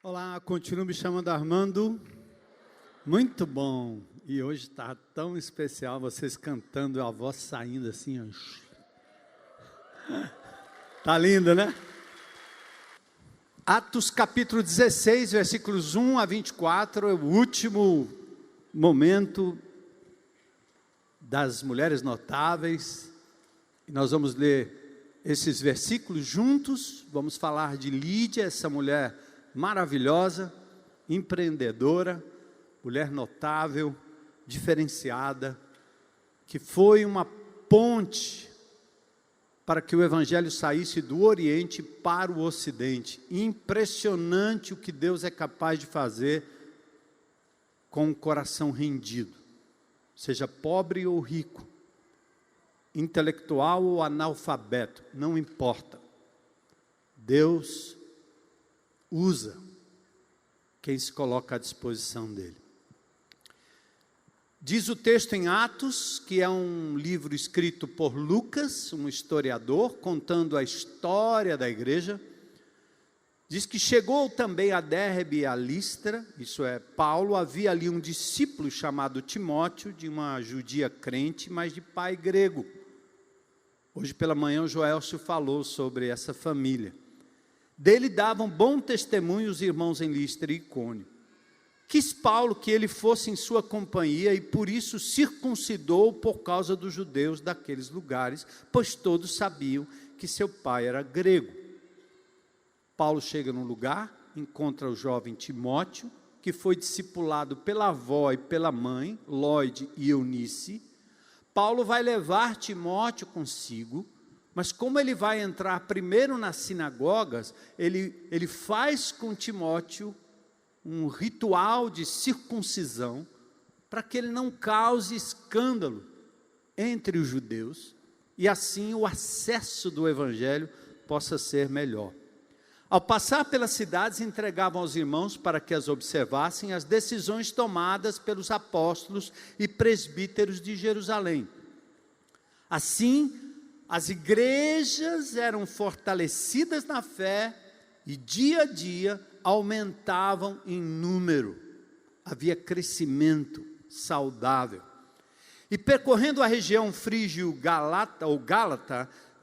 Olá, continuo me chamando Armando. Muito bom. E hoje está tão especial, vocês cantando, a voz saindo assim. Ó. Tá lindo, né? Atos capítulo 16, versículos 1 a 24, é o último momento das mulheres notáveis. E nós vamos ler esses versículos juntos. Vamos falar de Lídia, essa mulher maravilhosa, empreendedora, mulher notável, diferenciada, que foi uma ponte para que o Evangelho saísse do Oriente para o Ocidente. Impressionante o que Deus é capaz de fazer com o coração rendido, seja pobre ou rico, intelectual ou analfabeto, não importa. Deus usa quem se coloca à disposição dele. Diz o texto em Atos, que é um livro escrito por Lucas, um historiador, contando a história da igreja. Diz que chegou também a Derbe e a Listra, isso é, Paulo, havia ali um discípulo chamado Timóteo, de uma judia crente, mas de pai grego. Hoje pela manhã o Joelcio falou sobre essa família. Dele davam bom testemunho os irmãos em Listra e Icônio. Quis Paulo que ele fosse em sua companhia e por isso circuncidou por causa dos judeus daqueles lugares, pois todos sabiam que seu pai era grego. Paulo chega num lugar, encontra o jovem Timóteo, que foi discipulado pela avó e pela mãe, Lóide e Eunice. Paulo vai levar Timóteo consigo, mas como ele vai entrar primeiro nas sinagogas, ele faz com Timóteo um ritual de circuncisão, para que ele não cause escândalo entre os judeus, e assim o acesso do Evangelho possa ser melhor. Ao passar pelas cidades, entregavam aos irmãos para que as observassem as decisões tomadas pelos apóstolos e presbíteros de Jerusalém. Assim, as igrejas eram fortalecidas na fé e dia a dia aumentavam em número. Havia crescimento saudável. E percorrendo a região frígio-gálata,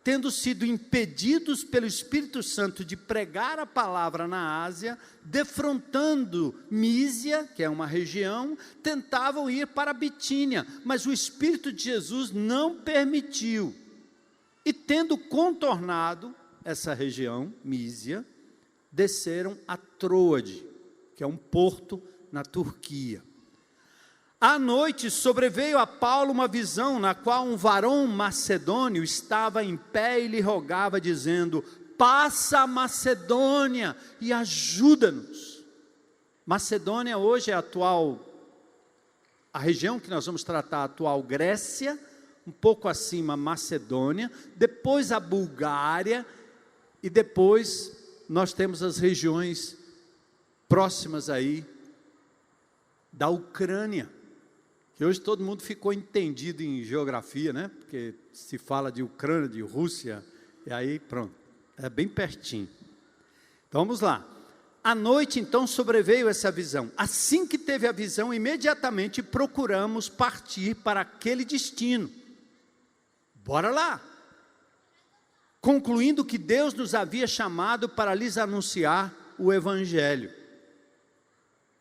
tendo sido impedidos pelo Espírito Santo de pregar a palavra na Ásia, defrontando Mísia, que é uma região, tentavam ir para Bitínia, mas o Espírito de Jesus não permitiu. E tendo contornado essa região, Mísia, desceram a Troade, que é um porto na Turquia. À noite sobreveio a Paulo uma visão, na qual um varão macedônio estava em pé e lhe rogava, dizendo: passa a Macedônia e ajuda-nos. Macedônia hoje é a região que nós vamos tratar, a atual Grécia, um pouco acima Macedônia, depois a Bulgária, e depois nós temos as regiões próximas aí da Ucrânia, que hoje todo mundo ficou entendido em geografia, né? Porque se fala de Ucrânia, de Rússia, e aí pronto, é bem pertinho. Então vamos lá. À noite então sobreveio essa visão. Assim que teve a visão, imediatamente procuramos partir para aquele destino. Bora lá! Concluindo que Deus nos havia chamado para lhes anunciar o Evangelho.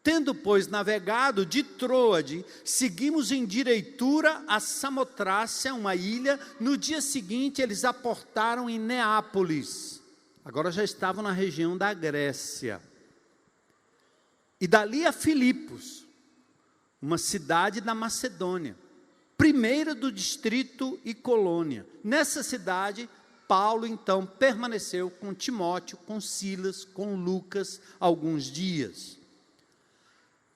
Tendo, pois, navegado de Troade, seguimos em direitura a Samotrácia, uma ilha. No dia seguinte, eles aportaram em Neápolis. Agora já estavam na região da Grécia. E dali a Filipos, uma cidade da Macedônia, primeira do distrito e colônia. Nessa cidade, Paulo, então, permaneceu com Timóteo, com Silas, com Lucas, alguns dias.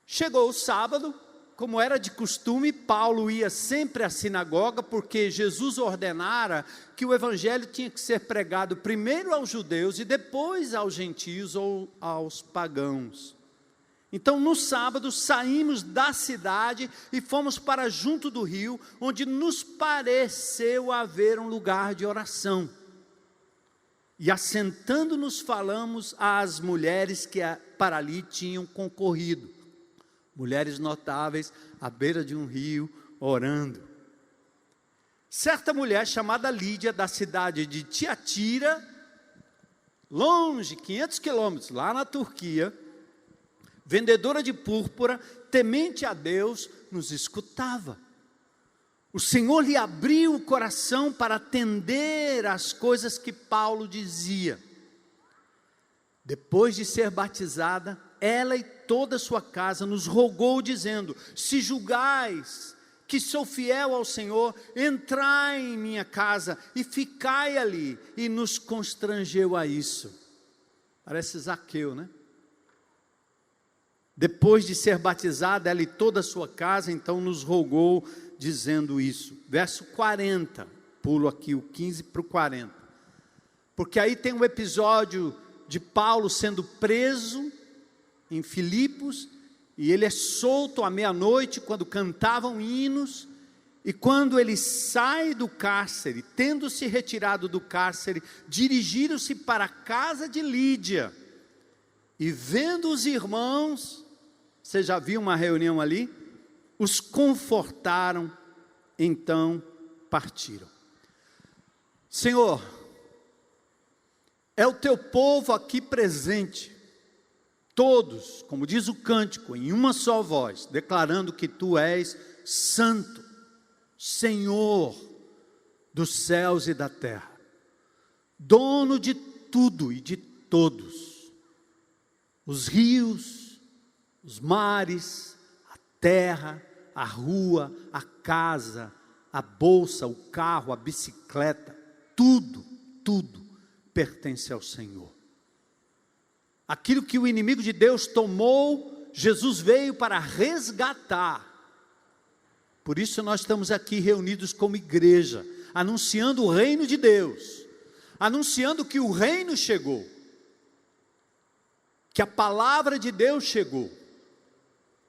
Chegou o sábado, como era de costume, Paulo ia sempre à sinagoga, porque Jesus ordenara que o evangelho tinha que ser pregado primeiro aos judeus e depois aos gentios ou aos pagãos. Então, no sábado, saímos da cidade e fomos para junto do rio, onde nos pareceu haver um lugar de oração. e assentando-nos falamos às mulheres que para ali tinham concorrido. Mulheres notáveis à beira de um rio, orando. Certa mulher chamada Lídia, da cidade de Tiatira, longe, 500 quilômetros, lá na Turquia, vendedora de púrpura, temente a Deus, nos escutava. O Senhor lhe abriu o coração para atender às coisas que Paulo dizia. Depois de ser batizada, ela e toda a sua casa nos rogou, dizendo: se julgais que sou fiel ao Senhor, entrai em minha casa e ficai ali. E nos constrangeu a isso. Parece Zaqueu, né? Depois de ser batizada, ela e toda a sua casa, então nos rogou, dizendo isso. Verso 40, pulo aqui o 15 para o 40. Porque aí tem um episódio de Paulo sendo preso em Filipos, e ele é solto à meia-noite, quando cantavam hinos, e quando ele sai do cárcere, tendo se retirado do cárcere, dirigiram-se para a casa de Lídia, e vendo os irmãos, você já viu uma reunião ali? Os confortaram, então partiram. Senhor, é o teu povo aqui presente, todos, como diz o cântico, em uma só voz, declarando que tu és santo, Senhor dos céus e da terra, dono de tudo e de todos, os rios, os mares, a terra, a rua, a casa, a bolsa, o carro, a bicicleta, tudo pertence ao Senhor. Aquilo que o inimigo de Deus tomou, Jesus veio para resgatar. Por isso nós estamos aqui reunidos como igreja, anunciando o reino de Deus, anunciando que o reino chegou, que a palavra de Deus chegou,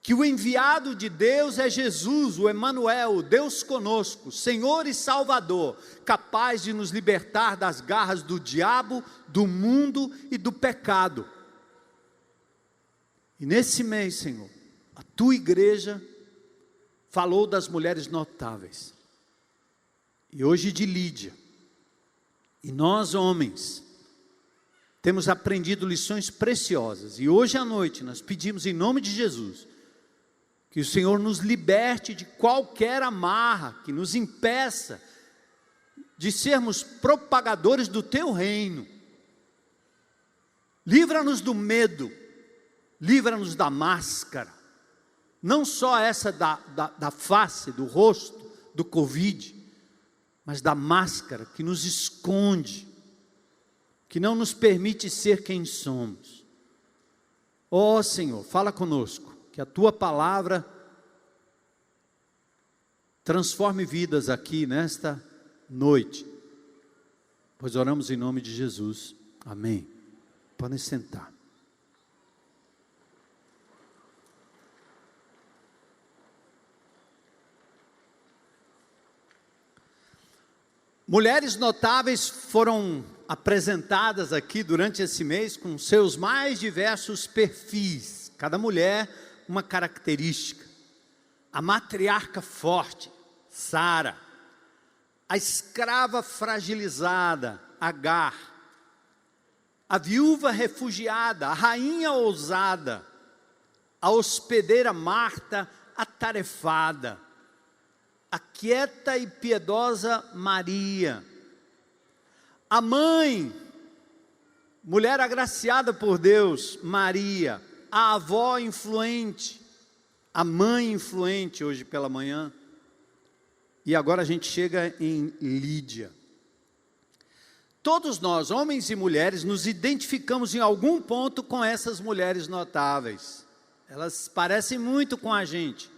que o enviado de Deus é Jesus, o Emanuel, o Deus conosco, Senhor e Salvador, capaz de nos libertar das garras do diabo, do mundo e do pecado. E nesse mês, Senhor, a tua igreja falou das mulheres notáveis, e hoje de Lídia, e nós homens, temos aprendido lições preciosas, e hoje à noite nós pedimos em nome de Jesus, que o Senhor nos liberte de qualquer amarra, que nos impeça de sermos propagadores do teu reino. Livra-nos do medo, livra-nos da máscara, não só essa da face, do rosto, do Covid, mas da máscara que nos esconde, que não nos permite ser quem somos. Ó Senhor, fala conosco, que a tua palavra transforme vidas aqui nesta noite, pois oramos em nome de Jesus, amém. Podem sentar. Mulheres notáveis foram apresentadas aqui durante esse mês com seus mais diversos perfis, cada mulher uma característica. A matriarca forte, Sara, a escrava fragilizada, Agar, a viúva refugiada, a rainha ousada, a hospedeira Marta, atarefada, a quieta e piedosa Maria, a mãe, mulher agraciada por Deus, Maria, a avó influente, a mãe influente hoje pela manhã, e agora a gente chega em Lídia. Todos nós, homens e mulheres, nos identificamos em algum ponto com essas mulheres notáveis, elas parecem muito com a gente.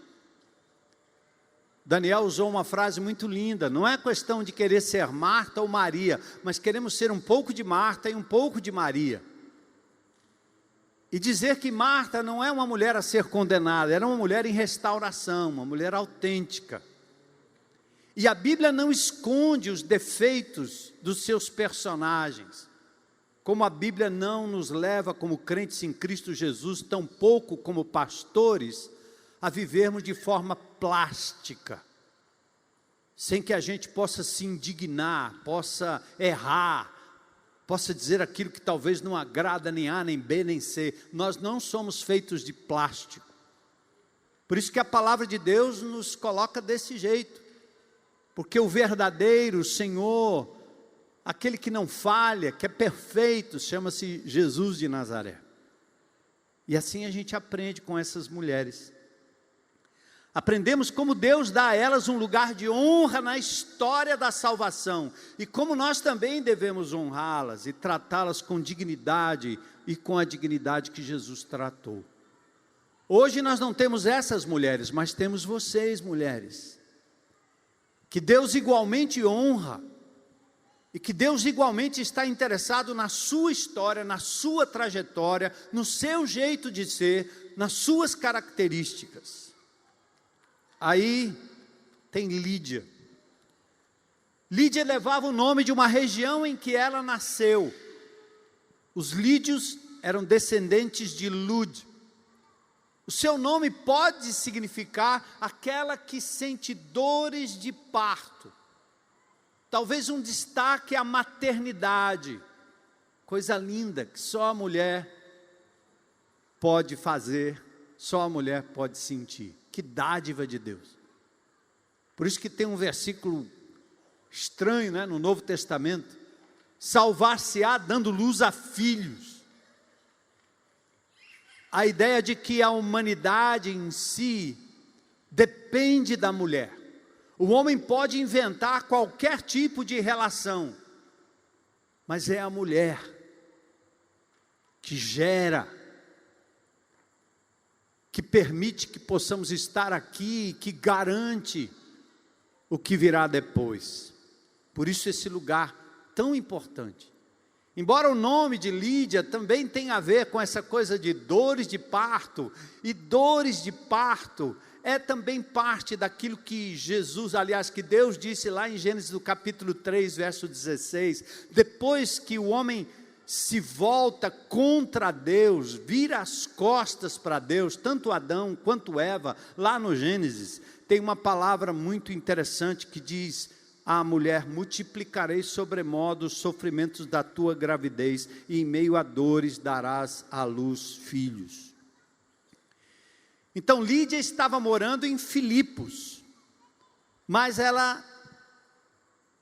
Daniel usou uma frase muito linda, não é questão de querer ser Marta ou Maria, mas queremos ser um pouco de Marta e um pouco de Maria. E dizer que Marta não é uma mulher a ser condenada, era uma mulher em restauração, uma mulher autêntica. E a Bíblia não esconde os defeitos dos seus personagens. como a Bíblia não nos leva como crentes em Cristo Jesus, tampouco como pastores, a vivermos de forma plástica, sem que a gente possa se indignar, possa errar, possa dizer aquilo que talvez não agrada nem A, nem B, nem C. Nós não somos feitos de plástico. Por isso que a palavra de Deus nos coloca desse jeito, porque o verdadeiro Senhor, aquele que não falha, que é perfeito, chama-se Jesus de Nazaré. E assim a gente aprende com essas mulheres. Aprendemos como Deus dá a elas um lugar de honra na história da salvação, e como nós também devemos honrá-las e tratá-las com dignidade e com a dignidade que Jesus tratou. Hoje nós não temos essas mulheres, mas temos vocês, mulheres, que Deus igualmente honra, e que Deus igualmente está interessado na sua história, na sua trajetória, no seu jeito de ser, nas suas características. Aí tem Lídia. Lídia levava o nome de uma região em que ela nasceu. Os lídios eram descendentes de Lud. O seu nome pode significar aquela que sente dores de parto. Talvez um destaque à maternidade, coisa linda que só a mulher pode fazer, só a mulher pode sentir. Que dádiva de Deus. Por isso que tem um versículo estranho, né, no Novo Testamento: salvar-se-á dando luz a filhos. A ideia de que a humanidade em si depende da mulher. O homem pode inventar qualquer tipo de relação, mas é a mulher que gera, que permite que possamos estar aqui, que garante o que virá depois. Por isso esse lugar tão importante. Embora o nome de Lídia também tenha a ver com essa coisa de dores de parto, e dores de parto é também parte daquilo que Jesus, aliás, que Deus disse lá em Gênesis do capítulo 3, verso 16, depois que o homem se volta contra Deus, vira as costas para Deus, tanto Adão quanto Eva, lá no Gênesis, tem uma palavra muito interessante que diz à mulher: multiplicarei sobremodo os sofrimentos da tua gravidez, e em meio a dores darás à luz filhos. Então Lídia estava morando em Filipos, mas ela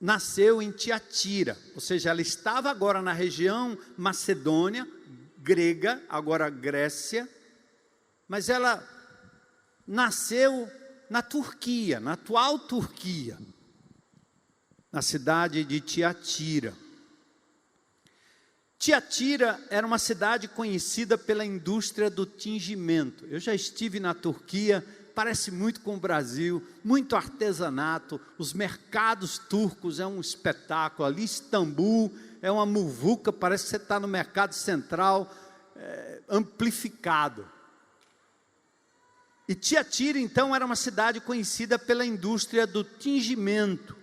nasceu em Tiatira, ou seja, ela estava agora na região Macedônia, grega, agora Grécia, mas ela nasceu na Turquia, na atual Turquia, na cidade de Tiatira. Tiatira era uma cidade conhecida pela indústria do tingimento. Eu já estive na Turquia, parece muito com o Brasil, muito artesanato, os mercados turcos é um espetáculo, ali Istambul é uma muvuca, parece que você está no mercado central, amplificado. E Tiatira então era uma cidade conhecida pela indústria do tingimento.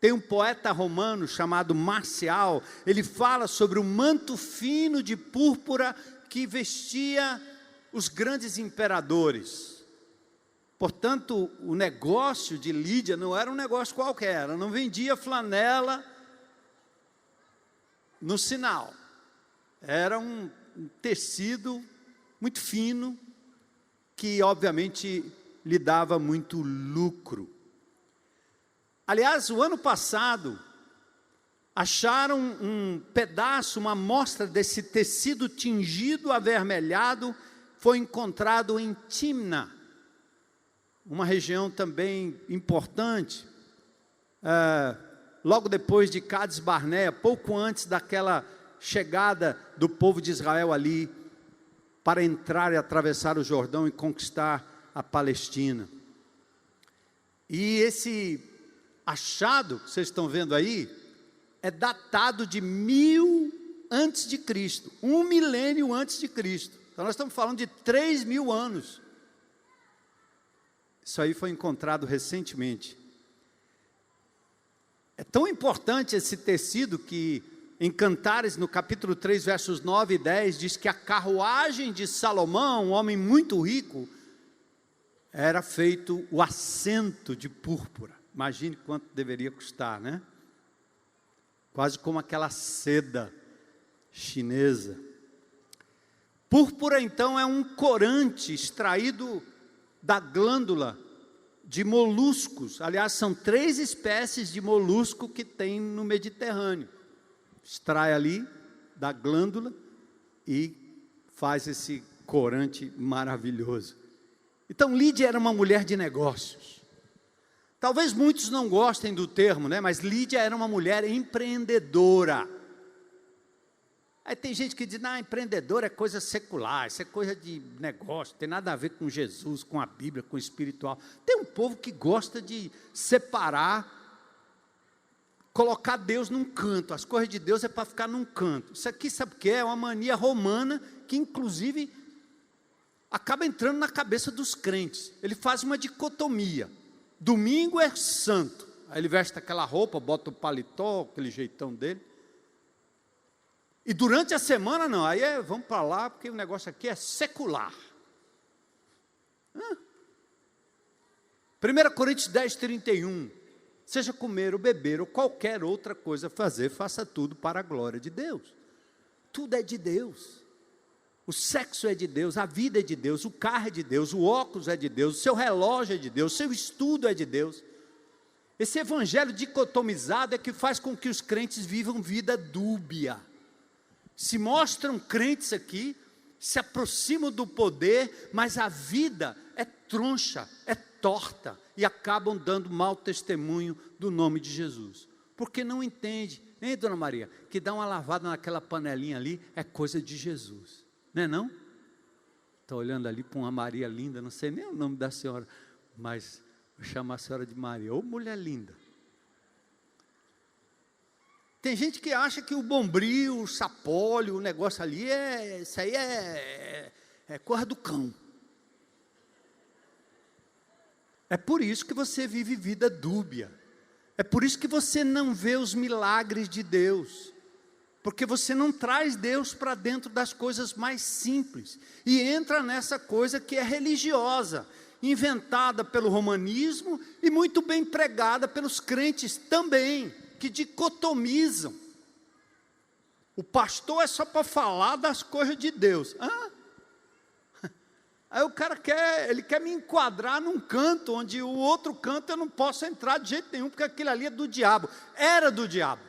Tem um poeta romano chamado Marcial, ele fala sobre o manto fino de púrpura que vestia os grandes imperadores. Portanto, o negócio de Lídia não era um negócio qualquer, ela não vendia flanela no sinal. Era um tecido muito fino, que obviamente lhe dava muito lucro. Aliás, o ano passado, acharam um pedaço, uma amostra desse tecido tingido avermelhado, foi encontrado em Timna, uma região também importante, logo depois de Cades Barneia, pouco antes daquela chegada do povo de Israel ali, para entrar e atravessar o Jordão e conquistar a Palestina. E esse achado que vocês estão vendo aí é datado de 1000 antes de Cristo, 1 milênio antes de Cristo. Então nós estamos falando de 3.000 anos. Isso aí foi encontrado recentemente. É tão importante esse tecido que Em Cantares, no capítulo 3, versos 9 e 10, diz que a carruagem de Salomão, um homem muito rico, era feito o assento de púrpura. Imagine quanto deveria custar, né? Quase como aquela seda chinesa. Púrpura, então, é um corante extraído da glândula de moluscos. Aliás, são 3 espécies de molusco que tem no Mediterrâneo. Extrai ali da glândula e faz esse corante maravilhoso. Então, Lídia era uma mulher de negócios. Talvez muitos não gostem do termo, né? Mas Lídia era uma mulher empreendedora. Aí tem gente que diz, não, empreendedor é coisa secular, isso é coisa de negócio, não tem nada a ver com Jesus, com a Bíblia, com o espiritual. Tem um povo que gosta de separar, colocar Deus num canto, as coisas de Deus é para ficar num canto. Isso aqui, sabe o que é? É uma mania romana, que inclusive acaba entrando na cabeça dos crentes. Ele faz uma dicotomia, domingo é santo, aí ele veste aquela roupa, bota o paletó, aquele jeitão dele, e durante a semana não, aí vamos para lá, porque o negócio aqui é secular. 1 Coríntios 10, 31, seja comer ou beber ou qualquer outra coisa fazer, faça tudo para a glória de Deus. Tudo é de Deus. O sexo é de Deus, a vida é de Deus, o carro é de Deus, o óculos é de Deus, o seu relógio é de Deus, o seu estudo é de Deus. Esse evangelho dicotomizado é que faz com que os crentes vivam vida dúbia. Se mostram crentes aqui, se aproximam do poder, mas a vida é troncha, é torta, e acabam dando mau testemunho do nome de Jesus. Porque não entende, hein, dona Maria, que dar uma lavada naquela panelinha ali é coisa de Jesus. Não é não? Estou olhando ali para uma Maria linda, não sei nem o nome da senhora, mas vou chamar a senhora de Maria. Ô mulher linda. Tem gente que acha que o bombril, o sapólio, o negócio ali, isso aí é coisa do cão. É por isso que você vive vida dúbia. É por isso que você não vê os milagres de Deus. Porque você não traz Deus para dentro das coisas mais simples. E entra nessa coisa que é religiosa, inventada pelo romanismo e muito bem pregada pelos crentes também, que dicotomizam. O pastor é só para falar das coisas de Deus. Aí o cara quer me enquadrar num canto, onde o outro canto eu não posso entrar de jeito nenhum, porque aquilo ali é do diabo. Era do diabo.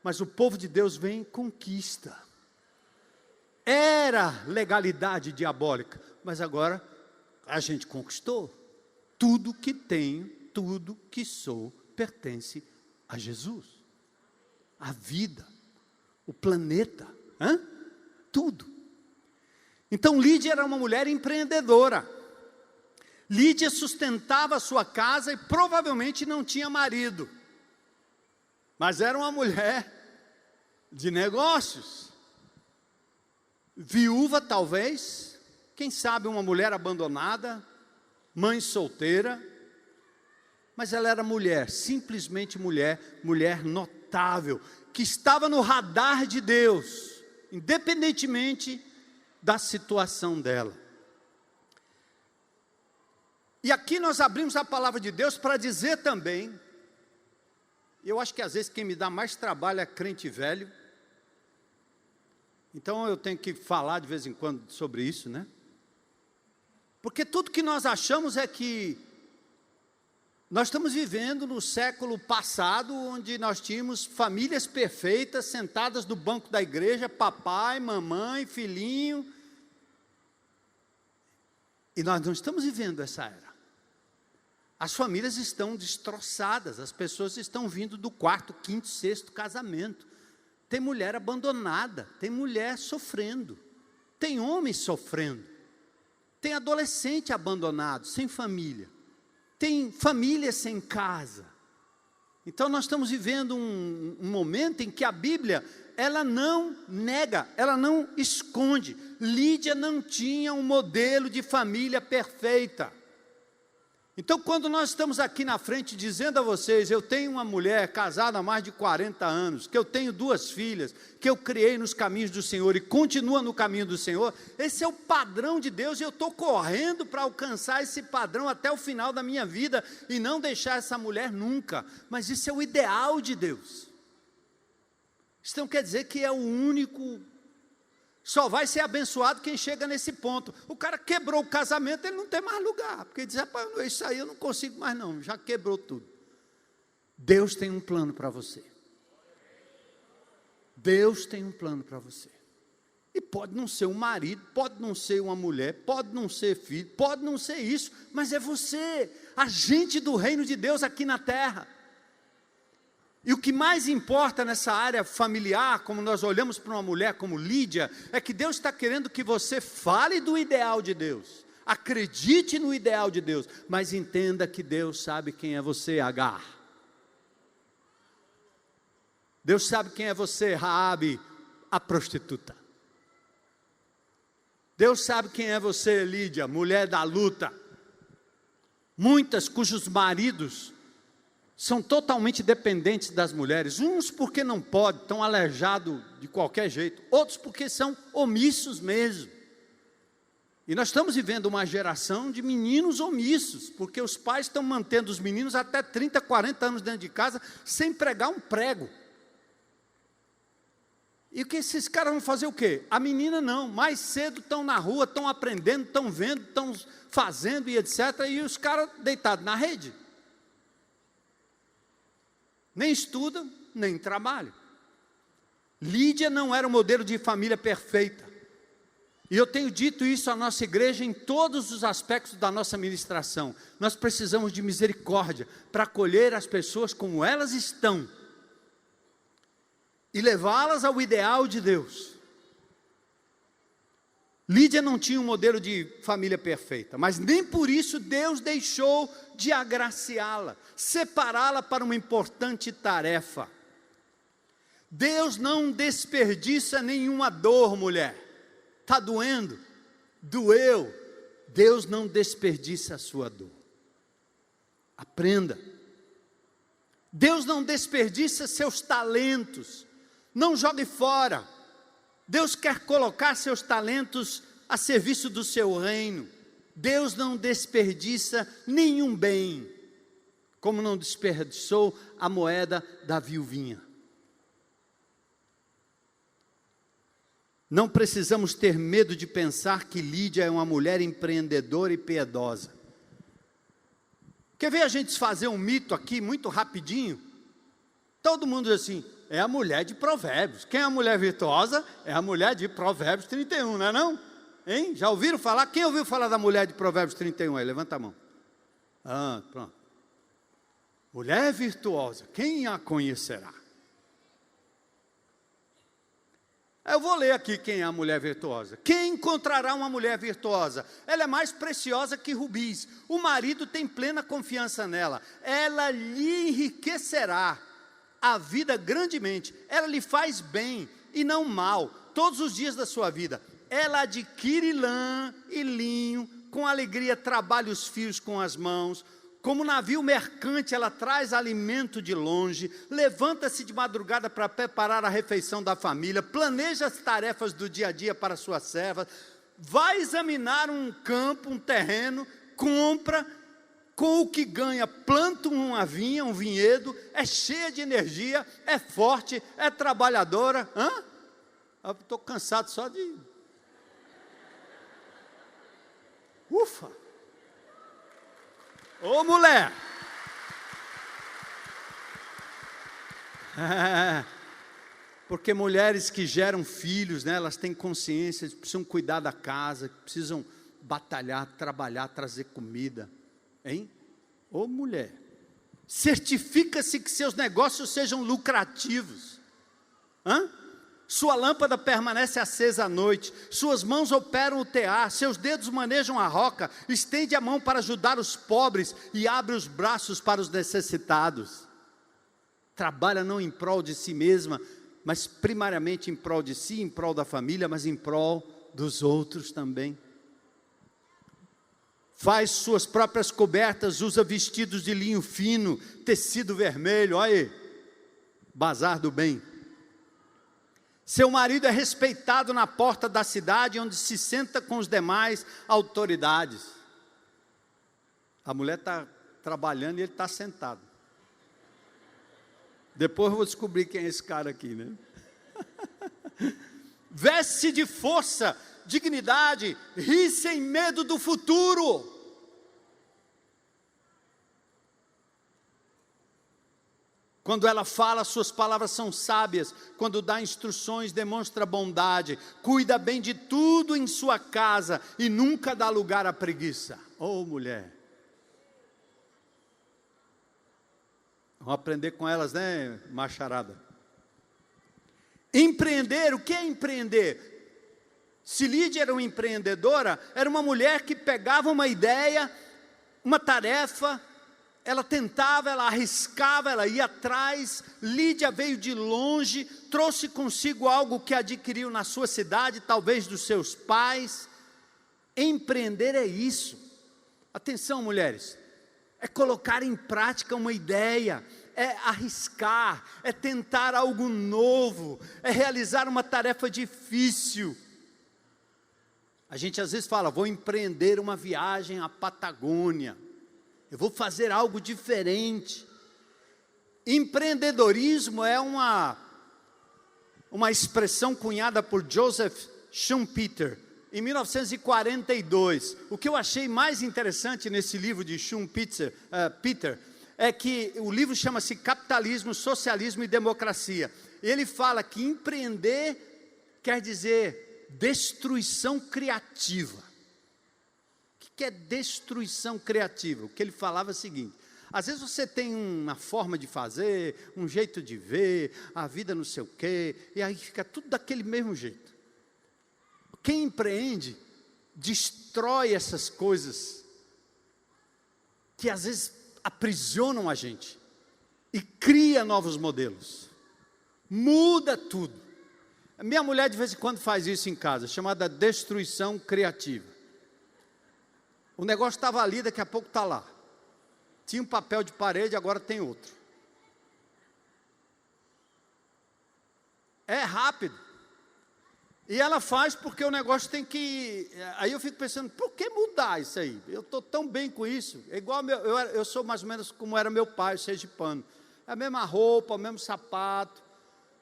Mas o povo de Deus vem e conquista. Era legalidade diabólica, mas agora a gente conquistou. Tudo que tenho, tudo que sou, pertence a Jesus. A vida, o planeta, tudo. Então Lídia era uma mulher empreendedora. Lídia sustentava a sua casa e provavelmente não tinha marido. Mas era uma mulher de negócios. Viúva talvez, quem sabe uma mulher abandonada, mãe solteira. Mas ela era mulher, simplesmente mulher, mulher notável, que estava no radar de Deus, independentemente da situação dela. E aqui nós abrimos a palavra de Deus para dizer também, eu acho que às vezes quem me dá mais trabalho é crente velho, então eu tenho que falar de vez em quando sobre isso, né? Porque tudo que nós achamos é que nós estamos vivendo no século passado, onde nós tínhamos famílias perfeitas, sentadas no banco da igreja, papai, mamãe, filhinho. E nós não estamos vivendo essa era. As famílias estão destroçadas, as pessoas estão vindo do 4º, 5º, 6º casamento. Tem mulher abandonada, tem mulher sofrendo, tem homem sofrendo, tem adolescente abandonado, sem família. Tem família sem casa. Então nós estamos vivendo um momento em que a Bíblia, ela não nega, ela não esconde. Lídia não tinha um modelo de família perfeita. Então, quando nós estamos aqui na frente dizendo a vocês, eu tenho uma mulher casada há mais de 40 anos, que eu tenho 2 filhas, que eu criei nos caminhos do Senhor e continua no caminho do Senhor, esse é o padrão de Deus e eu estou correndo para alcançar esse padrão até o final da minha vida e não deixar essa mulher nunca. Mas isso é o ideal de Deus. Isso não quer dizer que é o único. Só vai ser abençoado quem chega nesse ponto. O cara quebrou o casamento, ele não tem mais lugar. Porque ele diz, rapaz, isso aí eu não consigo mais não, já quebrou tudo. Deus tem um plano para você. Deus tem um plano para você. E pode não ser um marido, pode não ser uma mulher, pode não ser filho, pode não ser isso, mas é você, agente do reino de Deus aqui na terra. E o que mais importa nessa área familiar, como nós olhamos para uma mulher como Lídia, é que Deus está querendo que você fale do ideal de Deus, acredite no ideal de Deus, mas entenda que Deus sabe quem é você, Agar. Deus sabe quem é você, Raabe, a prostituta. Deus sabe quem é você, Lídia, mulher da luta. Muitas cujos maridos são totalmente dependentes das mulheres, uns porque não podem, estão aleijados de qualquer jeito, outros porque são omissos mesmo. E nós estamos vivendo uma geração de meninos omissos, porque os pais estão mantendo os meninos até 30, 40 anos dentro de casa, sem pregar um prego. E que esses caras vão fazer o quê? A menina não, mais cedo estão na rua, estão aprendendo, estão vendo, estão fazendo e etc. E os caras deitados na rede. Nem estudam, nem trabalham. Lídia não era um modelo de família perfeita. E eu tenho dito isso à nossa igreja em todos os aspectos da nossa ministração. Nós precisamos de misericórdia para acolher as pessoas como elas estão e levá-las ao ideal de Deus. Lídia não tinha um modelo de família perfeita, mas nem por isso Deus deixou de agraciá-la, separá-la para uma importante tarefa. Deus não desperdiça nenhuma dor, mulher. Está doendo? Doeu. Deus não desperdiça a sua dor. Aprenda. Deus não desperdiça seus talentos. Não jogue fora. Deus quer colocar seus talentos a serviço do seu reino. Deus não desperdiça nenhum bem, como não desperdiçou a moeda da viuvinha. Não precisamos ter medo de pensar que Lídia é uma mulher empreendedora e piedosa. Quer ver a gente fazer um mito aqui, muito rapidinho? Todo mundo diz assim, é a mulher de Provérbios. Quem é a mulher virtuosa? É a mulher de Provérbios 31, não é não? Hein? Já ouviram falar? Quem ouviu falar da mulher de Provérbios 31 aí? Levanta a mão. Ah, pronto. Mulher virtuosa, quem a conhecerá? Eu vou ler aqui quem é a mulher virtuosa. Quem encontrará uma mulher virtuosa? Ela é mais preciosa que rubis. O marido tem plena confiança nela. Ela lhe enriquecerá a vida grandemente. Ela lhe faz bem e não mal todos os dias da sua vida. Ela adquire lã e linho, com alegria trabalha os fios com as mãos. Como navio mercante, ela traz alimento de longe, levanta-se de madrugada para preparar a refeição da família, planeja as tarefas do dia a dia para suas servas, vai examinar um campo, um terreno, compra, com o que ganha, planta uma vinha, um vinhedo, é cheia de energia, é forte, é trabalhadora. Estou cansado só de... Ufa! Ô mulher! Porque mulheres que geram filhos, né, elas têm consciência, precisam cuidar da casa, precisam batalhar, trabalhar, trazer comida. Hein? Ô mulher! Certifica-se que seus negócios sejam lucrativos. Sua lâmpada permanece acesa à noite, suas mãos operam o tear, seus dedos manejam a roca, estende a mão para ajudar os pobres e abre os braços para os necessitados. Trabalha não em prol de si mesma, mas primariamente em prol de si, em prol da família, mas em prol dos outros também. faz suas próprias cobertas, usa vestidos de linho fino, tecido vermelho, olha aí, bazar do bem. Seu marido é respeitado na porta da cidade, onde se senta com os demais autoridades. A mulher está trabalhando e ele está sentado. Depois eu vou descobrir quem é esse cara aqui, né? Veste de força, dignidade, ri sem medo do futuro. Quando ela fala, suas palavras são sábias. Quando dá instruções, demonstra bondade. Cuida bem de tudo em sua casa e nunca dá lugar à preguiça. Oh, mulher. Vamos aprender com elas, né, macharada? Empreender, o que é empreender? Se Lídia era uma empreendedora, era uma mulher que pegava uma ideia, uma tarefa, ela tentava, ela arriscava, ela ia atrás. Lídia veio de longe, trouxe consigo algo que adquiriu na sua cidade, talvez dos seus pais. Empreender é isso. Atenção, mulheres, é colocar em prática uma ideia, é arriscar, é tentar algo novo, é realizar uma tarefa difícil. A gente às vezes fala, vou empreender uma viagem à Patagônia, eu vou fazer algo diferente. Empreendedorismo é uma expressão cunhada por Joseph Schumpeter, em 1942. O que eu achei mais interessante nesse livro de Schumpeter, é que o livro chama-se Capitalismo, Socialismo e Democracia. Ele fala que empreender quer dizer destruição criativa. O que é destruição criativa? O que ele falava é o seguinte: às vezes você tem uma forma de fazer, um jeito de ver, a vida não sei o quê, e aí fica tudo daquele mesmo jeito. Quem empreende, destrói essas coisas, que às vezes aprisionam a gente, e cria novos modelos, muda tudo. A minha mulher de vez em quando faz isso em casa, chamada destruição criativa. O negócio estava ali, daqui a pouco está lá. Tinha um papel de parede, agora tem outro. É rápido. E ela faz porque o negócio tem que... Aí eu fico pensando, por que mudar isso aí? Eu estou tão bem com isso. É igual eu sou mais ou menos como era meu pai, o sergipano. É a mesma roupa, o mesmo sapato,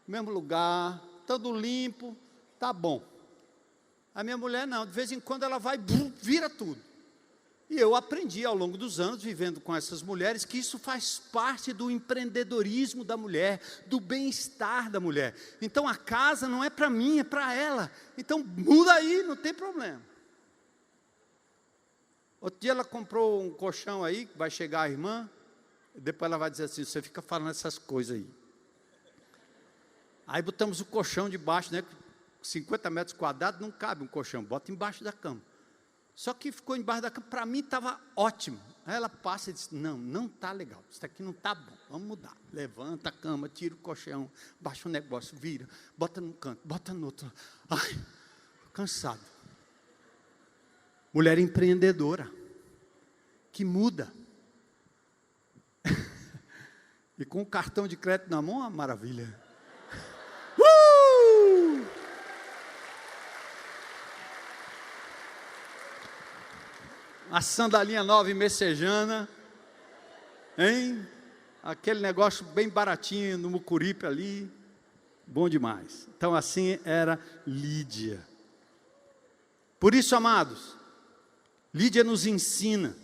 o mesmo lugar, tudo limpo, tá bom. A minha mulher não, de vez em quando ela vai, vira tudo. E eu aprendi ao longo dos anos, vivendo com essas mulheres, que isso faz parte do empreendedorismo da mulher, do bem-estar da mulher. Então a casa não é para mim, é para ela. Então muda aí, não tem problema. Outro dia ela comprou um colchão aí, vai chegar a irmã, depois ela vai dizer assim, você fica falando essas coisas aí. Aí botamos o colchão debaixo, né? 50 metros quadrados, não cabe um colchão, bota embaixo da cama. Só que ficou embaixo da cama, para mim estava ótimo. Aí ela passa e diz, não está legal, isso aqui não está bom, vamos mudar. Levanta a cama, tira o colchão, baixa o negócio, vira, bota num canto, bota no outro. Ai, cansado. Mulher empreendedora, que muda. E com o cartão de crédito na mão, uma maravilha. A sandalinha nova e messejana, hein? Aquele negócio bem baratinho no Mucuripe ali, bom demais. Então assim era Lídia. Por isso, amados, Lídia nos ensina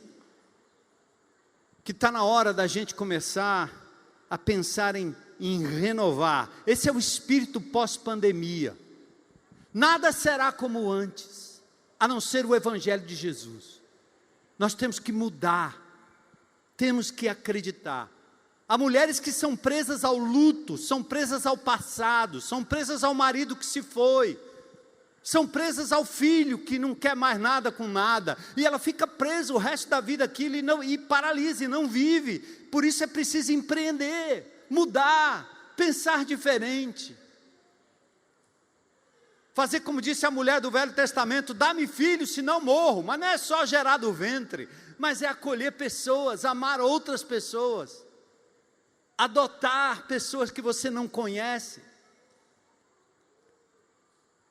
que está na hora da gente começar a pensar em renovar. Esse é o espírito pós-pandemia. Nada será como antes, a não ser o Evangelho de Jesus. Nós temos que mudar, temos que acreditar. Há mulheres que são presas ao luto, são presas ao passado, são presas ao marido que se foi, são presas ao filho que não quer mais nada com nada, e ela fica presa o resto da vida àquilo e paralisa, e não vive. Por isso é preciso empreender, mudar, pensar diferente. Fazer como disse a mulher do Velho Testamento: dá-me filho, senão morro. Mas não é só gerar do ventre, mas é acolher pessoas, amar outras pessoas, adotar pessoas que você não conhece.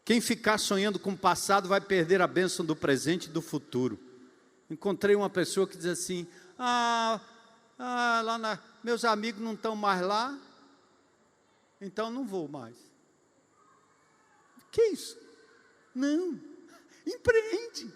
Quem ficar sonhando com o passado vai perder a bênção do presente e do futuro. Encontrei uma pessoa que diz assim: meus amigos não estão mais lá, então não vou mais. Que isso? Não, empreende,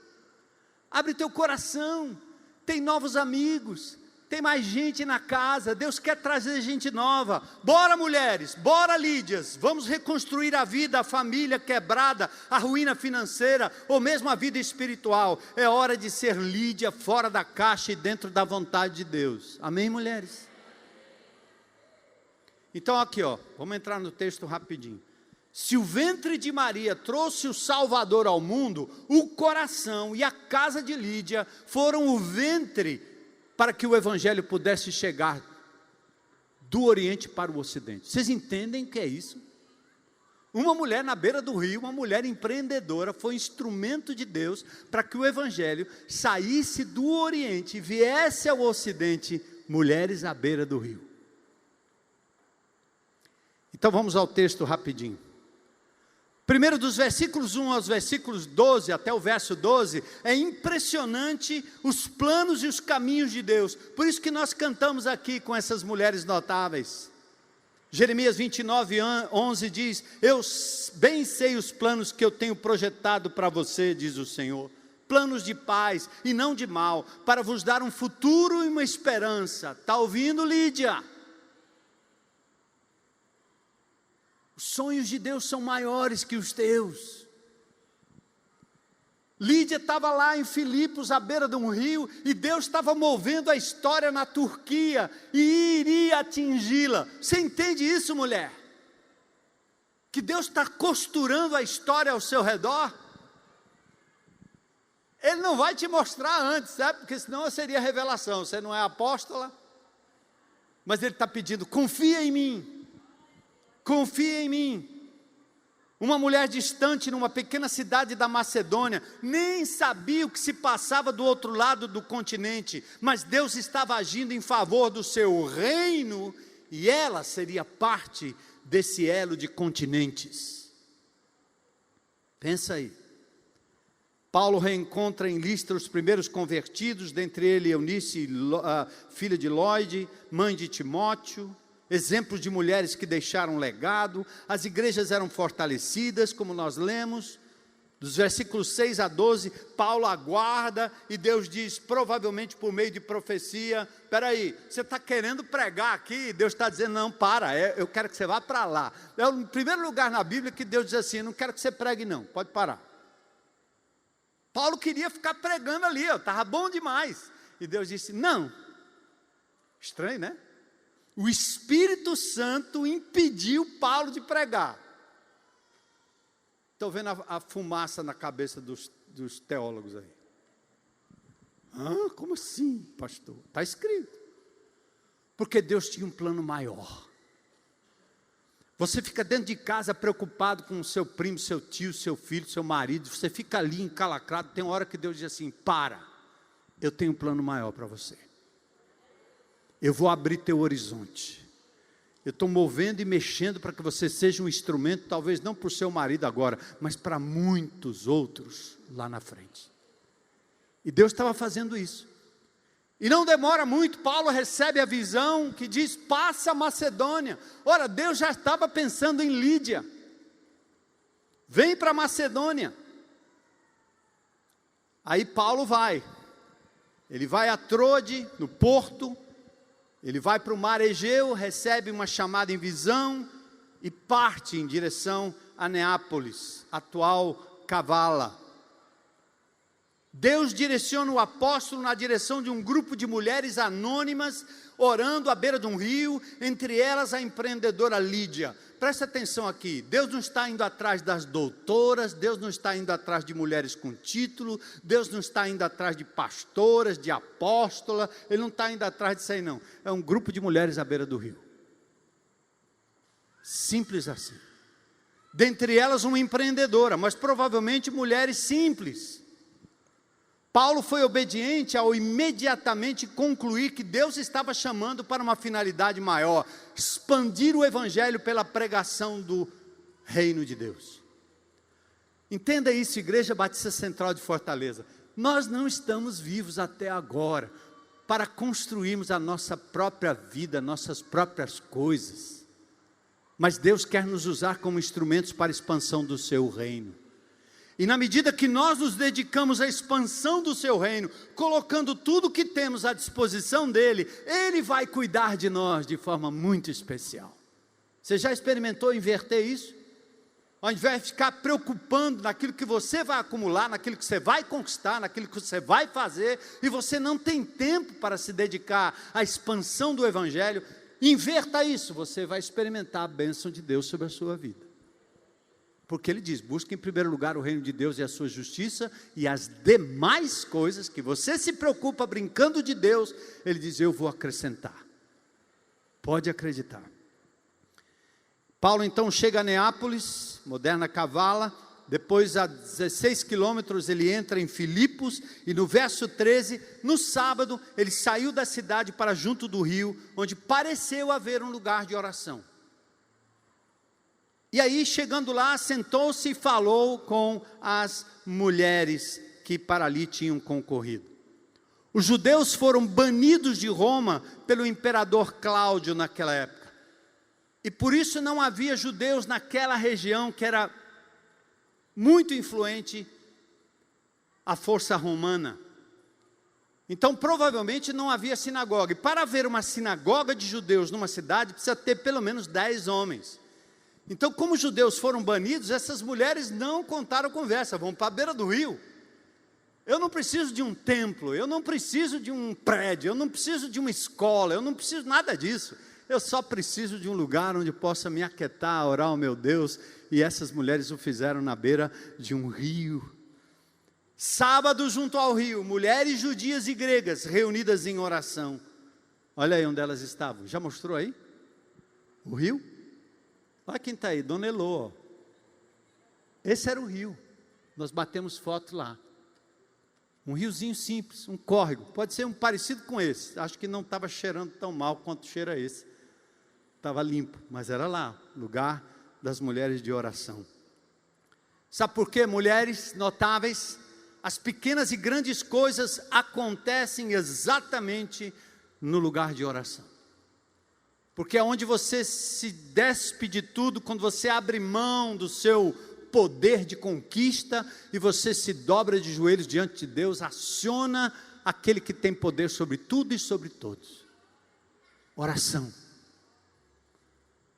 abre teu coração, tem novos amigos, tem mais gente na casa, Deus quer trazer gente nova. Bora, mulheres, bora, Lídias, vamos reconstruir a vida, a família quebrada, a ruína financeira, ou mesmo a vida espiritual. É hora de ser Lídia fora da caixa e dentro da vontade de Deus. Amém, mulheres? Então aqui, vamos entrar no texto rapidinho. Se o ventre de Maria trouxe o Salvador ao mundo, o coração e a casa de Lídia foram o ventre para que o Evangelho pudesse chegar do Oriente para o Ocidente. Vocês entendem o que é isso? Uma mulher na beira do rio, uma mulher empreendedora, foi instrumento de Deus para que o Evangelho saísse do Oriente e viesse ao Ocidente. Mulheres à beira do rio. Então vamos ao texto rapidinho. Primeiro, dos versículos 1 aos versículos 12, até o verso 12, é impressionante os planos e os caminhos de Deus. Por isso que nós cantamos aqui com essas mulheres notáveis. Jeremias 29, 11 diz: eu bem sei os planos que eu tenho projetado para você, diz o Senhor. Planos de paz e não de mal, para vos dar um futuro e uma esperança. Está ouvindo, Lídia? Os sonhos de Deus são maiores que os teus. Lídia estava lá em Filipos, à beira de um rio, e Deus estava movendo a história na Turquia, e iria atingi-la. Você entende isso, mulher? Que Deus está costurando a história ao seu redor? Ele não vai te mostrar antes, sabe? Porque senão seria revelação. Você não é apóstola, mas Ele está pedindo: confia em mim. Confia em mim. Uma mulher distante, numa pequena cidade da Macedônia, nem sabia o que se passava do outro lado do continente, mas Deus estava agindo em favor do seu reino, e ela seria parte desse elo de continentes. Pensa aí. Paulo reencontra em Listra os primeiros convertidos, dentre eles Eunice, filha de Lóide, mãe de Timóteo. Exemplos de mulheres que deixaram legado. As igrejas eram fortalecidas, como nós lemos. Dos versículos 6 a 12, Paulo aguarda e Deus diz, provavelmente por meio de profecia: espera aí, você está querendo pregar aqui? Deus está dizendo: não, para, eu quero que você vá para lá. É o primeiro lugar na Bíblia que Deus diz assim: não quero que você pregue não, pode parar. Paulo queria ficar pregando ali, estava bom demais. E Deus disse: não. Estranho, né? O Espírito Santo impediu Paulo de pregar. Estou vendo a fumaça na cabeça dos teólogos aí. Como assim, pastor? Está escrito. Porque Deus tinha um plano maior. Você fica dentro de casa preocupado com o seu primo, seu tio, seu filho, seu marido. Você fica ali encalacrado. Tem hora que Deus diz assim: para, eu tenho um plano maior para você. Eu vou abrir teu horizonte. Eu estou movendo e mexendo para que você seja um instrumento, talvez não para o seu marido agora, mas para muitos outros lá na frente. E Deus estava fazendo isso. E não demora muito, Paulo recebe a visão que diz: passa a Macedônia. Ora, Deus já estava pensando em Lídia. Vem para a Macedônia. Aí Paulo vai. Ele vai a Troade, no porto. Ele vai para o mar Egeu, recebe uma chamada em visão e parte em direção a Neápolis, atual Kavala. Deus direciona o apóstolo na direção de um grupo de mulheres anônimas, orando à beira de um rio, entre elas a empreendedora Lídia. Presta atenção aqui, Deus não está indo atrás das doutoras, Deus não está indo atrás de mulheres com título, Deus não está indo atrás de pastoras, de apóstola, Ele não está indo atrás disso aí não. É um grupo de mulheres à beira do rio. Simples assim. dentre elas uma empreendedora, mas provavelmente mulheres simples. Paulo foi obediente ao imediatamente concluir que Deus estava chamando para uma finalidade maior, expandir o evangelho pela pregação do reino de Deus. Entenda isso, Igreja Batista Central de Fortaleza. Nós não estamos vivos até agora para construirmos a nossa própria vida, nossas próprias coisas. Mas Deus quer nos usar como instrumentos para a expansão do seu reino. E na medida que nós nos dedicamos à expansão do seu reino, colocando tudo que temos à disposição dele, ele vai cuidar de nós de forma muito especial. Você já experimentou inverter isso? Ao invés de ficar preocupando naquilo que você vai acumular, naquilo que você vai conquistar, naquilo que você vai fazer, e você não tem tempo para se dedicar à expansão do evangelho, inverta isso, você vai experimentar a bênção de Deus sobre a sua vida. Porque ele diz, busque em primeiro lugar o reino de Deus e a sua justiça, e as demais coisas que você se preocupa brincando de Deus, ele diz, eu vou acrescentar. Pode acreditar. Paulo então chega a Neápolis, moderna Cavala, depois a 16 quilômetros ele entra em Filipos, e no verso 13, no sábado, ele saiu da cidade para junto do rio, onde pareceu haver um lugar de oração. E aí, chegando lá, sentou-se e falou com as mulheres que para ali tinham concorrido. Os judeus foram banidos de Roma pelo imperador Cláudio naquela época. E por isso não havia judeus naquela região que era muito influente a força romana. Então, provavelmente não havia sinagoga. E para haver uma sinagoga de judeus numa cidade, precisa ter pelo menos 10 homens. Então, como os judeus foram banidos, essas mulheres não contaram conversa, vão para a beira do rio. Eu não preciso de um templo, eu não preciso de um prédio, eu não preciso de uma escola, eu não preciso nada disso. Eu só preciso de um lugar onde possa me aquietar, orar ao meu Deus. E essas mulheres o fizeram na beira de um rio. Sábado, junto ao rio, mulheres judias e gregas reunidas em oração. Olha aí onde elas estavam. Já mostrou aí? O rio? Olha quem está aí, Dona Elô. Esse era o rio. Nós batemos foto lá. Um riozinho simples, um córrego. Pode ser um parecido com esse. Acho que não estava cheirando tão mal quanto cheira esse. Estava limpo, mas era lá, lugar das mulheres de oração. Sabe por quê, mulheres notáveis? As pequenas e grandes coisas acontecem exatamente no lugar de oração. Porque é onde você se despe de tudo, quando você abre mão do seu poder de conquista, e você se dobra de joelhos diante de Deus, aciona aquele que tem poder sobre tudo e sobre todos. Oração.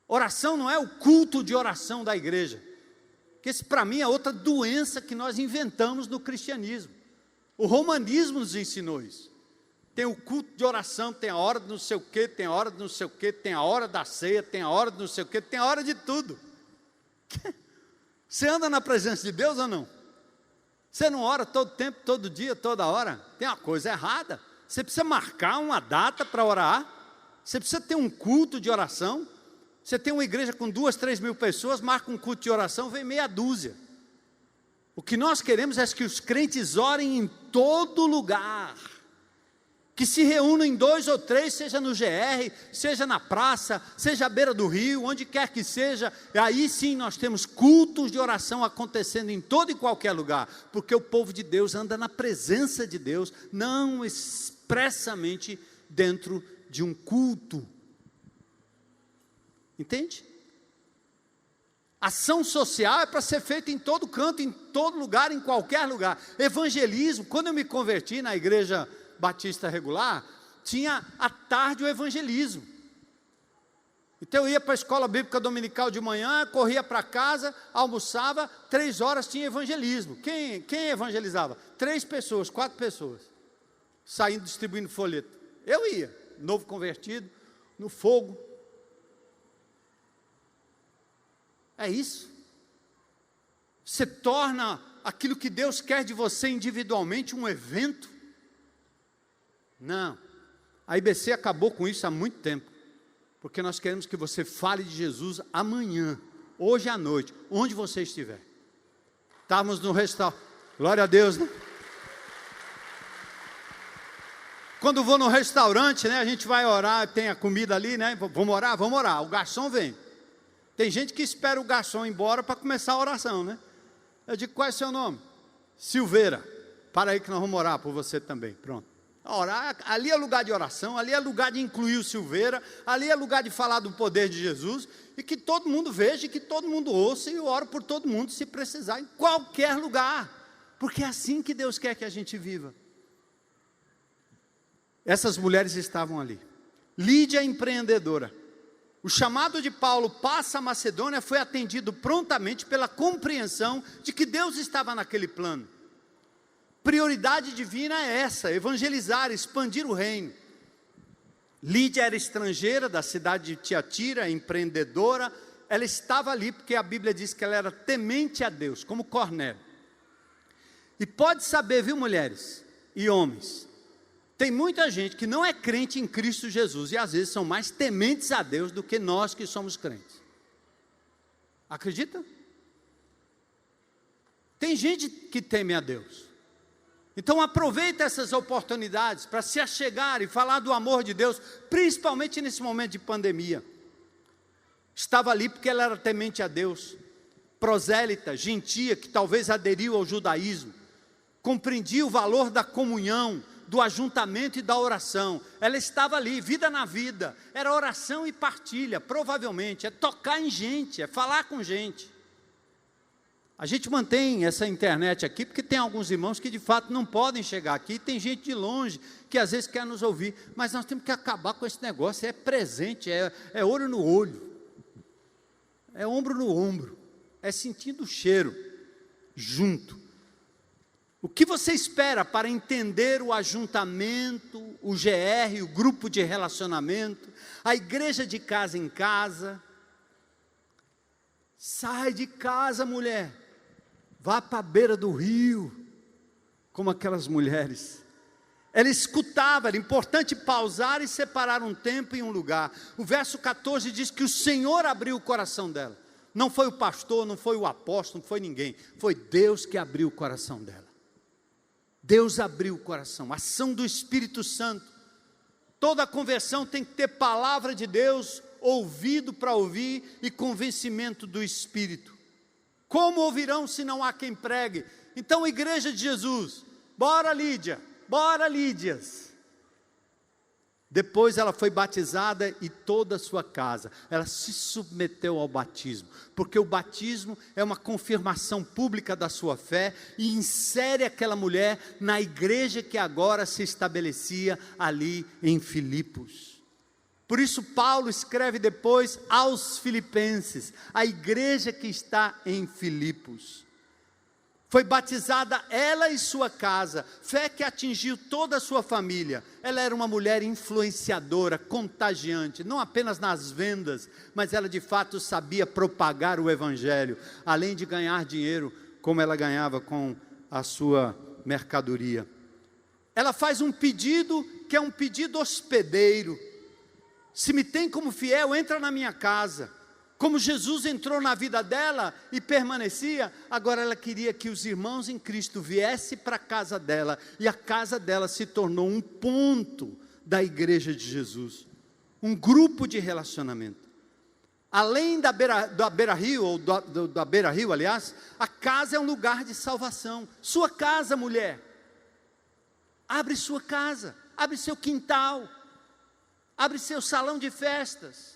Oração não é o culto de oração da igreja, que esse para mim é outra doença que nós inventamos no cristianismo. O romanismo nos ensinou isso. Tem o culto de oração, tem a hora de não sei o quê, tem a hora de não sei o quê, tem a hora da ceia, tem a hora de não sei o quê, tem a hora de tudo. Você anda na presença de Deus ou não? Você não ora todo tempo, todo dia, toda hora? Tem uma coisa errada. Você precisa marcar uma data para orar. Você precisa ter um culto de oração. Você tem uma igreja com 2, 3 mil pessoas, marca um culto de oração, vem meia dúzia. O que nós queremos é que os crentes orem em todo lugar. Que se reúnam em 2 ou 3, seja no GR, seja na praça, seja à beira do rio, onde quer que seja. E aí sim nós temos cultos de oração acontecendo em todo e qualquer lugar. Porque o povo de Deus anda na presença de Deus, não expressamente dentro de um culto. Entende? Ação social é para ser feita em todo canto, em todo lugar, em qualquer lugar. Evangelismo, quando eu me converti na igreja batista regular, tinha à tarde o evangelismo. Então eu ia para a escola bíblica dominical de manhã, corria para casa, almoçava, 3 horas tinha evangelismo. Quem evangelizava? 3 pessoas, 4 pessoas, saindo distribuindo folheto. Eu ia, novo convertido, no fogo. É isso. Você torna aquilo que Deus quer de você individualmente um evento? Não. A IBC acabou com isso há muito tempo. Porque nós queremos que você fale de Jesus amanhã, hoje à noite, onde você estiver. Estávamos no restaurante, glória a Deus, né? Quando vou no restaurante, né, a gente vai orar, tem a comida ali, né? Vamos orar? Vamos orar. O garçom vem. Tem gente que espera o garçom ir embora para começar a oração, né? Eu digo, qual é o seu nome? Silveira. Para aí que nós vamos orar por você também. Pronto. Orar, ali é lugar de oração, ali é lugar de incluir o Silveira, ali é lugar de falar do poder de Jesus, e que todo mundo veja, e que todo mundo ouça, e eu oro por todo mundo, se precisar, em qualquer lugar, porque é assim que Deus quer que a gente viva. Essas mulheres estavam ali. Lídia, empreendedora. O chamado de Paulo passa a Macedônia foi atendido prontamente pela compreensão de que Deus estava naquele plano. Prioridade divina é essa, evangelizar, expandir o reino. Lídia era estrangeira da cidade de Tiatira, empreendedora. Ela estava ali porque a Bíblia diz que ela era temente a Deus, como Cornélio. E pode saber, viu, mulheres e homens, tem muita gente que não é crente em Cristo Jesus e às vezes são mais tementes a Deus do que nós que somos crentes. Acredita? Tem gente que teme a Deus. Então aproveita essas oportunidades para se achegar e falar do amor de Deus, principalmente nesse momento de pandemia. Estava ali porque ela era temente a Deus, prosélita, gentia, que talvez aderiu ao judaísmo, compreendia o valor da comunhão, do ajuntamento e da oração. Ela estava ali, vida na vida, era oração e partilha, provavelmente, é tocar em gente, é falar com gente. A gente mantém essa internet aqui, porque tem alguns irmãos que de fato não podem chegar aqui, tem gente de longe, que às vezes quer nos ouvir, mas nós temos que acabar com esse negócio, é presente, é olho no olho, é ombro no ombro, é sentindo o cheiro, junto. O que você espera para entender o ajuntamento, o GR, o grupo de relacionamento, a igreja de casa em casa? Sai de casa, mulher, vá para a beira do rio, como aquelas mulheres. Ela escutava, era importante pausar e separar um tempo e um lugar. O verso 14 diz que o Senhor abriu o coração dela. Não foi o pastor, não foi o apóstolo, não foi ninguém, foi Deus que abriu o coração dela. Deus abriu o coração, ação do Espírito Santo. Toda conversão tem que ter palavra de Deus, ouvido para ouvir e convencimento do Espírito. Como ouvirão se não há quem pregue? Então, igreja de Jesus, bora Lídia, bora Lídias. Depois ela foi batizada e toda a sua casa, ela se submeteu ao batismo, porque o batismo é uma confirmação pública da sua fé e insere aquela mulher na igreja que agora se estabelecia ali em Filipos. Por isso Paulo escreve depois aos filipenses, a igreja que está em Filipos. Foi batizada ela e sua casa, fé que atingiu toda a sua família. Ela era uma mulher influenciadora, contagiante, não apenas nas vendas, mas ela de fato sabia propagar o evangelho, além de ganhar dinheiro, como ela ganhava com a sua mercadoria. Ela faz um pedido que é um pedido hospedeiro. Se me tem como fiel, entra na minha casa. Como Jesus entrou na vida dela e permanecia, agora ela queria que os irmãos em Cristo viessem para a casa dela, e a casa dela se tornou um ponto da igreja de Jesus, um grupo de relacionamento. Além da beira-rio, ou da beira-rio, aliás, a casa é um lugar de salvação. Sua casa, mulher, abre sua casa, abre seu quintal, abre seu salão de festas.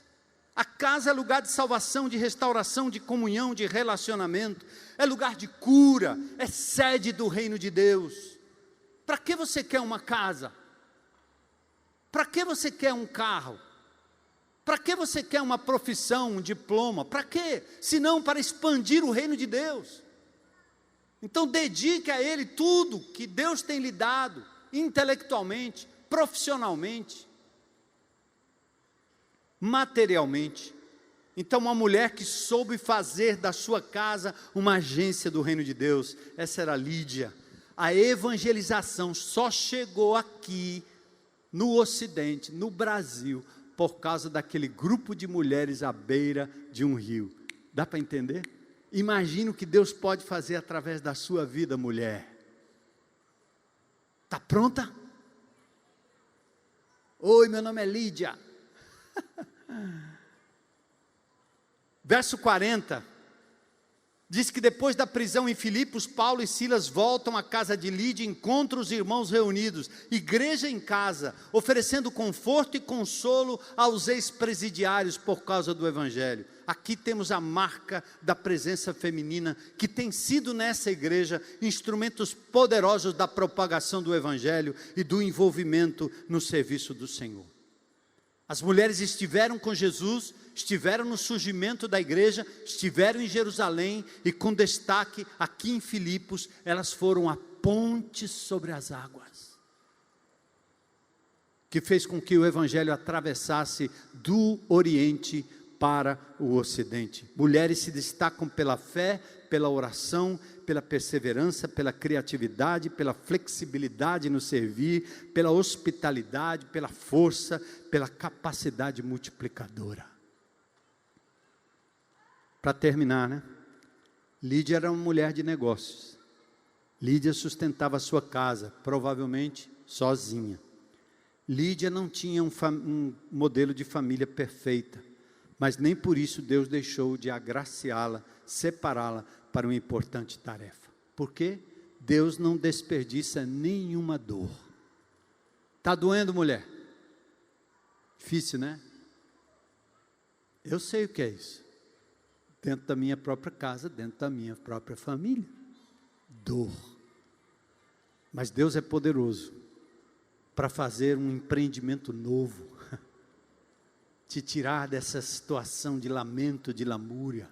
A casa é lugar de salvação, de restauração, de comunhão, de relacionamento, é lugar de cura, é sede do reino de Deus. Para que você quer uma casa? Para que você quer um carro? Para que você quer uma profissão, um diploma? Para quê? Senão para expandir o reino de Deus. Então dedique a Ele tudo que Deus tem lhe dado, intelectualmente, profissionalmente, materialmente. Então uma mulher que soube fazer da sua casa uma agência do reino de Deus, essa era Lídia. A evangelização só chegou aqui no Ocidente, no Brasil, por causa daquele grupo de mulheres à beira de um rio. Dá para entender? Imagina o que Deus pode fazer através da sua vida, mulher. Está pronta? Oi, meu nome é Lídia. Verso 40. Diz que depois da prisão em Filipos, Paulo e Silas voltam à casa de Lídia e encontram os irmãos reunidos, igreja em casa, oferecendo conforto e consolo aos ex-presidiários por causa do Evangelho. Aqui temos a marca da presença feminina, que tem sido nessa igreja instrumentos poderosos da propagação do Evangelho e do envolvimento no serviço do Senhor. As mulheres estiveram com Jesus, estiveram no surgimento da igreja, estiveram em Jerusalém e com destaque aqui em Filipos, elas foram a ponte sobre as águas, que fez com que o Evangelho atravessasse do Oriente para o Ocidente. Mulheres se destacam pela fé, pela oração, pela perseverança, pela criatividade, pela flexibilidade no servir, pela hospitalidade, pela força, pela capacidade multiplicadora. Para terminar, né? Lídia era uma mulher de negócios. Lídia sustentava a sua casa, provavelmente sozinha. Lídia não tinha um modelo de família perfeita, mas nem por isso Deus deixou de agraciá-la, separá-la para uma importante tarefa. Por quê? Deus não desperdiça nenhuma dor. Está doendo, mulher? Difícil, né? Eu sei o que é isso. Dentro da minha própria casa, dentro da minha própria família. Dor. Mas Deus é poderoso para fazer um empreendimento novo, te tirar dessa situação de lamento, de lamúria.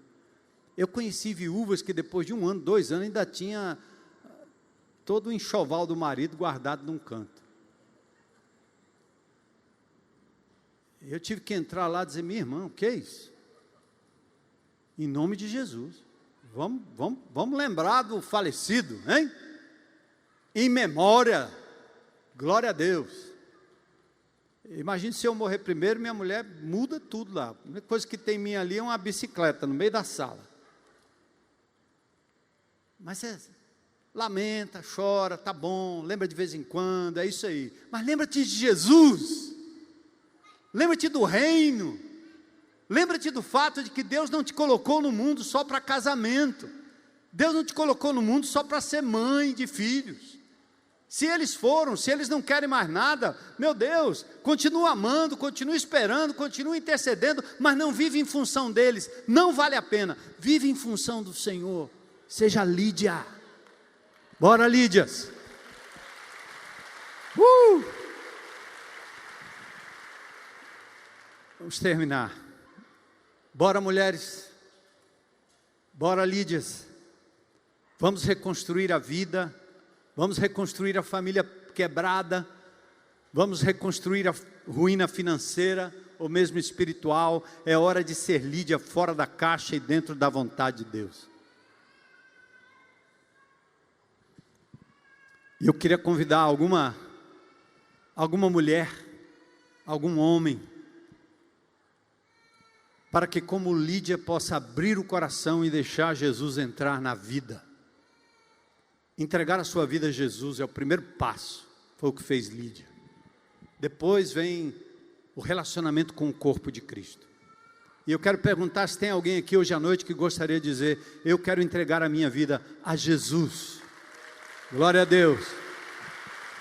Eu conheci viúvas que depois de 1 ano, 2 anos, ainda tinha todo o enxoval do marido guardado num canto. Eu tive que entrar lá e dizer, minha irmã, o que é isso? Em nome de Jesus, vamos lembrar do falecido, hein? Em memória, glória a Deus. Imagine se eu morrer primeiro, minha mulher muda tudo lá. A única coisa que tem minha ali é uma bicicleta no meio da sala. Mas lamenta, chora, tá bom, lembra de vez em quando, é isso aí. Mas lembra-te de Jesus, lembra-te do reino, lembra-te do fato de que Deus não te colocou no mundo só para casamento, Deus não te colocou no mundo só para ser mãe de filhos. Se eles foram, se eles não querem mais nada, meu Deus, continua amando, continua esperando, continua intercedendo, mas não vive em função deles, não vale a pena, vive em função do Senhor. Seja Lídia. Bora, Lídias. Vamos terminar. Bora, mulheres. Bora, Lídias. Vamos reconstruir a vida. Vamos reconstruir a família quebrada. Vamos reconstruir a ruína financeira ou mesmo espiritual. É hora de ser Lídia fora da caixa e dentro da vontade de Deus. E eu queria convidar alguma mulher, algum homem, para que como Lídia possa abrir o coração e deixar Jesus entrar na vida. Entregar a sua vida a Jesus é o primeiro passo, foi o que fez Lídia. Depois vem o relacionamento com o corpo de Cristo. E eu quero perguntar se tem alguém aqui hoje à noite que gostaria de dizer, eu quero entregar a minha vida a Jesus. Glória a Deus,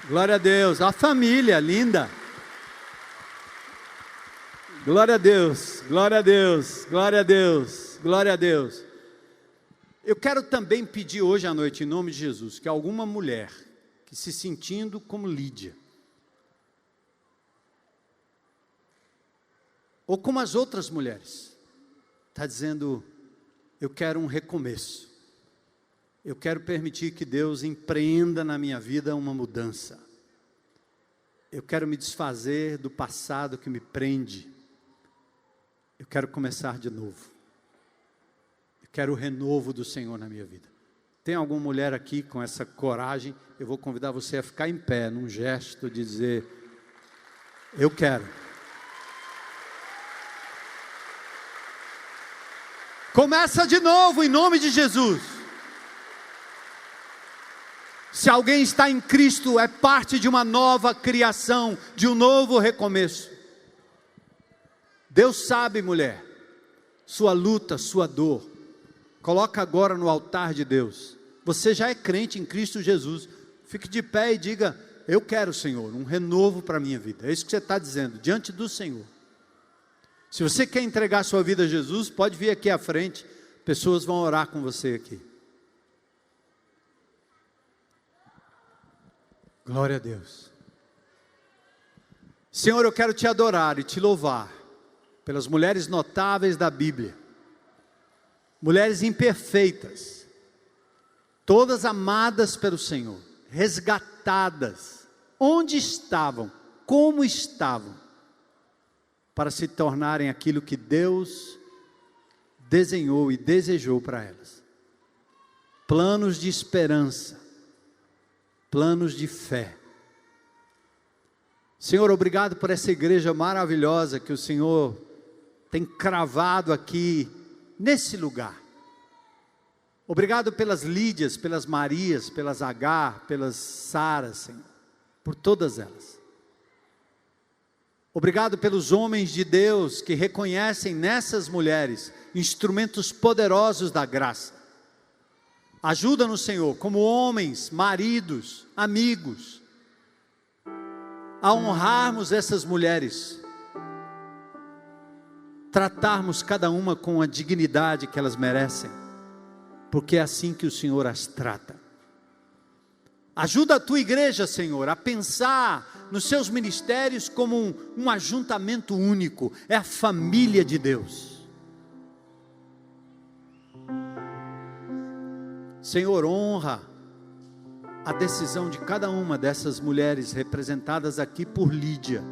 glória a Deus, a família linda, glória a Deus, glória a Deus, glória a Deus, glória a Deus. Eu quero também pedir hoje à noite, em nome de Jesus, que alguma mulher, que se sentindo como Lídia, ou como as outras mulheres, está dizendo, eu quero um recomeço. Eu quero permitir que Deus empreenda na minha vida uma mudança. Eu quero me desfazer do passado que me prende. Eu quero começar de novo. Eu quero o renovo do Senhor na minha vida. Tem alguma mulher aqui com essa coragem? Eu vou convidar você a ficar em pé, num gesto de dizer, eu quero. Começa de novo em nome de Jesus. Se alguém está em Cristo, é parte de uma nova criação, de um novo recomeço. Deus sabe, mulher, sua luta, sua dor. Coloca agora no altar de Deus. Você já é crente em Cristo Jesus. Fique de pé e diga: eu quero, Senhor, um renovo para a minha vida. É isso que você está dizendo, diante do Senhor. Se você quer entregar sua vida a Jesus, pode vir aqui à frente. Pessoas vão orar com você aqui. Glória a Deus. Senhor, eu quero te adorar e te louvar pelas mulheres notáveis da Bíblia. Mulheres imperfeitas, todas amadas pelo Senhor, resgatadas. Onde estavam? Como estavam? Para se tornarem aquilo que Deus desenhou e desejou para elas. Planos de esperança, planos de fé. Senhor, obrigado por essa igreja maravilhosa que o Senhor tem cravado aqui, nesse lugar. Obrigado pelas Lídias, pelas Marias, pelas Agar, pelas Saras, Senhor, por todas elas. Obrigado pelos homens de Deus que reconhecem nessas mulheres instrumentos poderosos da graça. Ajuda-nos, Senhor, como homens, maridos, amigos, a honrarmos essas mulheres, tratarmos cada uma com a dignidade que elas merecem, porque é assim que o Senhor as trata. Ajuda a tua igreja, Senhor, a pensar nos seus ministérios como um ajuntamento único, é a família de Deus. Senhor, honra a decisão de cada uma dessas mulheres representadas aqui por Lídia,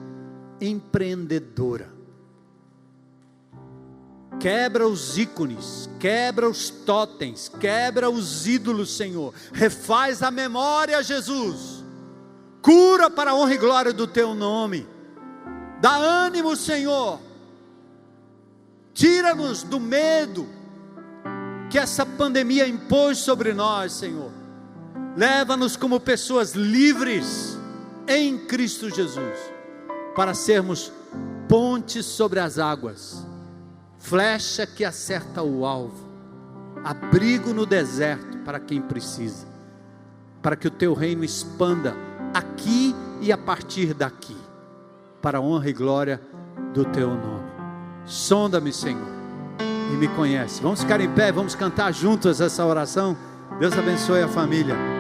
empreendedora. Quebra os ícones, quebra os totens, quebra os ídolos, Senhor. Refaz a memória, Jesus. Cura para a honra e glória do teu nome. Dá ânimo, Senhor. Tira-nos do medo que essa pandemia impôs sobre nós, Senhor. Leva-nos como pessoas livres em Cristo Jesus, para sermos pontes sobre as águas, flecha que acerta o alvo, abrigo no deserto para quem precisa, para que o teu reino expanda aqui e a partir daqui, para a honra e glória do teu nome. Sonda-me, Senhor, e me conhece. Vamos ficar em pé, vamos cantar juntos essa oração. Deus abençoe a família.